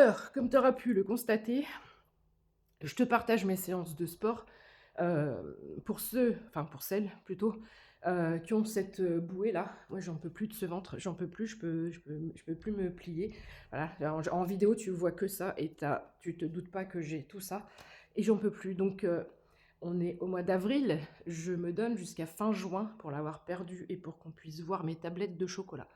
Alors, comme tu auras pu le constater, je te partage mes séances de sport, pour ceux, enfin pour celles plutôt, qui ont cette, bouée-là. Moi, j'en peux plus de ce ventre, j'en peux plus, je peux plus me plier. Voilà, en vidéo, tu vois que ça et tu te doutes pas que j'ai tout ça et j'en peux plus. Donc, on est au mois d'avril, je me donne jusqu'à fin juin pour l'avoir perdu et pour qu'on puisse voir mes tablettes de chocolat.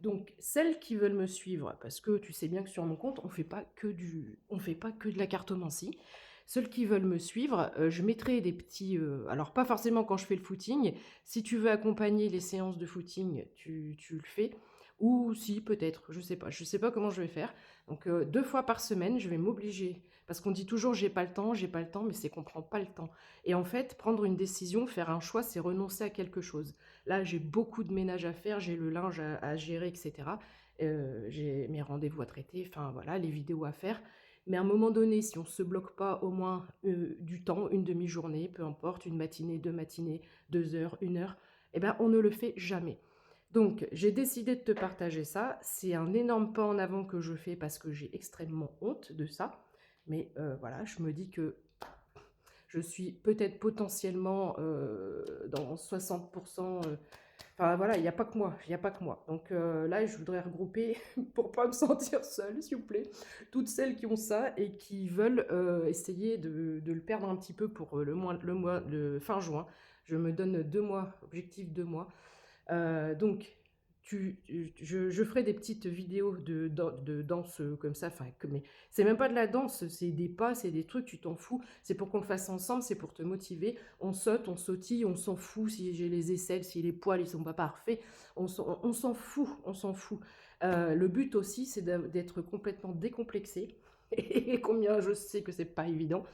Donc, celles qui veulent me suivre, parce que tu sais bien que sur mon compte, on fait pas que de la cartomancie. Celles qui veulent me suivre, je mettrai des petits, alors pas forcément quand je fais le footing. Si tu veux accompagner les séances de footing, tu le fais. Ou si, peut-être, je sais pas. Je sais pas comment je vais faire. Donc, 2 fois par semaine, je vais m'obliger. Parce qu'on dit toujours j'ai pas le temps, mais c'est qu'on prend pas le temps. Et en fait, prendre une décision, faire un choix, c'est renoncer à quelque chose. Là, j'ai beaucoup de ménage à faire, j'ai le linge à gérer, etc. J'ai mes rendez-vous à traiter, enfin voilà, les vidéos à faire. Mais à un moment donné, si on ne se bloque pas au moins du temps, une demi-journée, peu importe, une matinée, 2 matinées, 2 heures, 1 heure, eh ben, on ne le fait jamais. Donc, j'ai décidé de te partager ça. C'est un énorme pas en avant que je fais parce que j'ai extrêmement honte de ça. Mais voilà, je me dis que je suis peut-être potentiellement dans 60%. Enfin voilà, il n'y a pas que moi, il n'y a pas que moi. Donc là, je voudrais regrouper, pour pas me sentir seule, s'il vous plaît, toutes celles qui ont ça et qui veulent essayer de le perdre un petit peu pour le fin juin. Je me donne 2 mois, objectif 2 mois. Donc, je ferai des petites vidéos de danse comme ça, enfin, mais c'est même pas de la danse, c'est des pas, c'est des trucs, tu t'en fous, c'est pour qu'on le fasse ensemble, c'est pour te motiver, on saute, on sautille, on s'en fout si j'ai les aisselles, si les poils ils sont pas parfaits, on s'en fout, on s'en fout. Le but aussi, c'est d'être complètement décomplexé, et combien je sais que c'est pas évident.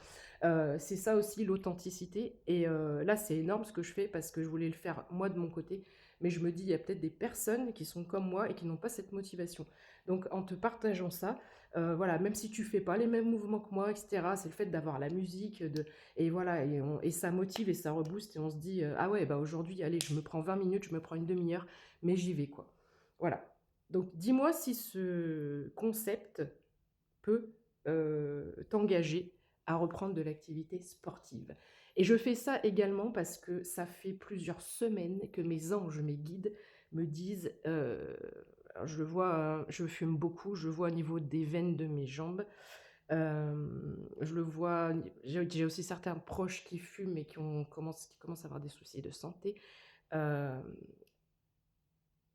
C'est ça aussi l'authenticité, et là c'est énorme ce que je fais parce que je voulais le faire moi de mon côté, mais je me dis, il y a peut-être des personnes qui sont comme moi et qui n'ont pas cette motivation. Donc, en te partageant ça, voilà, même si tu fais pas les mêmes mouvements que moi, etc., c'est le fait d'avoir la musique, et voilà, et ça motive et ça rebooste, et on se dit, ah ouais, bah aujourd'hui, allez, je me prends 20 minutes, je me prends une demi-heure, mais j'y vais, quoi. Voilà. Donc, dis-moi si ce concept peut t'engager à reprendre de l'activité sportive. Et je fais ça également parce que ça fait plusieurs semaines que mes anges, mes guides me disent, alors je le vois, je fume beaucoup, je le vois au niveau des veines de mes jambes, je le vois, j'ai aussi certains proches qui fument et qui commencent à avoir des soucis de santé. Euh,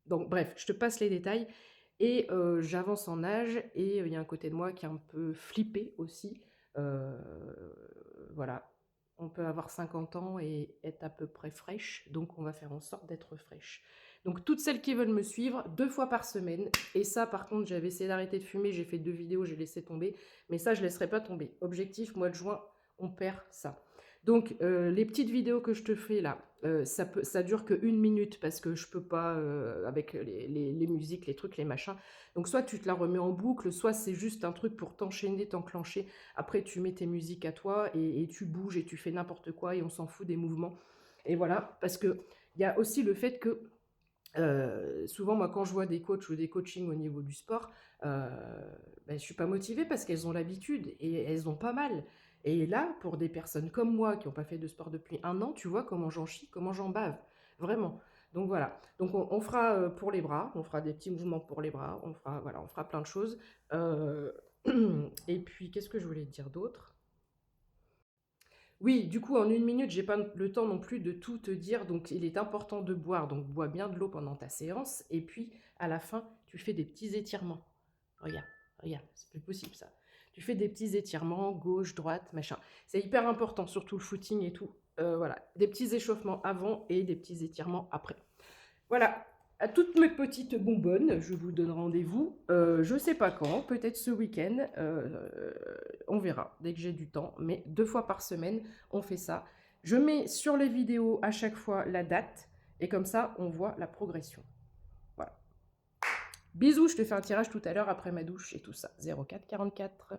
donc bref, je te passe les détails et j'avance en âge et il y a un côté de moi qui est un peu flippé aussi. Heu, voilà, on peut avoir 50 ans et être à peu près fraîche, donc on va faire en sorte d'être fraîche. Donc toutes celles qui veulent me suivre 2 fois par semaine, et ça par contre j'avais essayé d'arrêter de fumer, j'ai fait 2 vidéos, j'ai laissé tomber, mais ça je laisserai pas tomber. Objectif mois de juin, on perd ça. Donc les petites vidéos que je te fais là, ça dure que 1 minute parce que je peux pas, avec les musiques, les trucs, les machins. Donc soit tu te la remets en boucle, soit c'est juste un truc pour t'enchaîner, t'enclencher. Après tu mets tes musiques à toi et tu bouges et tu fais n'importe quoi et on s'en fout des mouvements. Et voilà, parce que il y a aussi le fait que souvent moi quand je vois des coachs ou des coachings au niveau du sport, je suis pas motivée parce qu'elles ont l'habitude et elles ont pas mal. Et là, pour des personnes comme moi qui n'ont pas fait de sport depuis 1 an, tu vois comment j'en chie, comment j'en bave, vraiment. Donc voilà, donc on fera pour les bras, on fera des petits mouvements pour les bras, on fera, voilà, on fera plein de choses. Euh, et puis, qu'est-ce que je voulais te dire d'autre? Oui, du coup, en 1 minute, j'ai pas le temps non plus de tout te dire, donc il est important de boire. Donc, bois bien de l'eau pendant ta séance, et puis à la fin, tu fais des petits étirements. Regarde, regarde, c'est plus possible ça. Tu fais des petits étirements, gauche, droite, machin. C'est hyper important, surtout le footing et tout. Voilà, des petits échauffements avant et des petits étirements après. Voilà, à toutes mes petites bonbonnes, je vous donne rendez-vous. Je sais pas quand, peut-être ce week-end, on verra dès que j'ai du temps, mais 2 fois par semaine, on fait ça. Je mets sur les vidéos à chaque fois la date, et comme ça, on voit la progression. Voilà. Bisous, je te fais un tirage tout à l'heure après ma douche et tout ça. 04 44.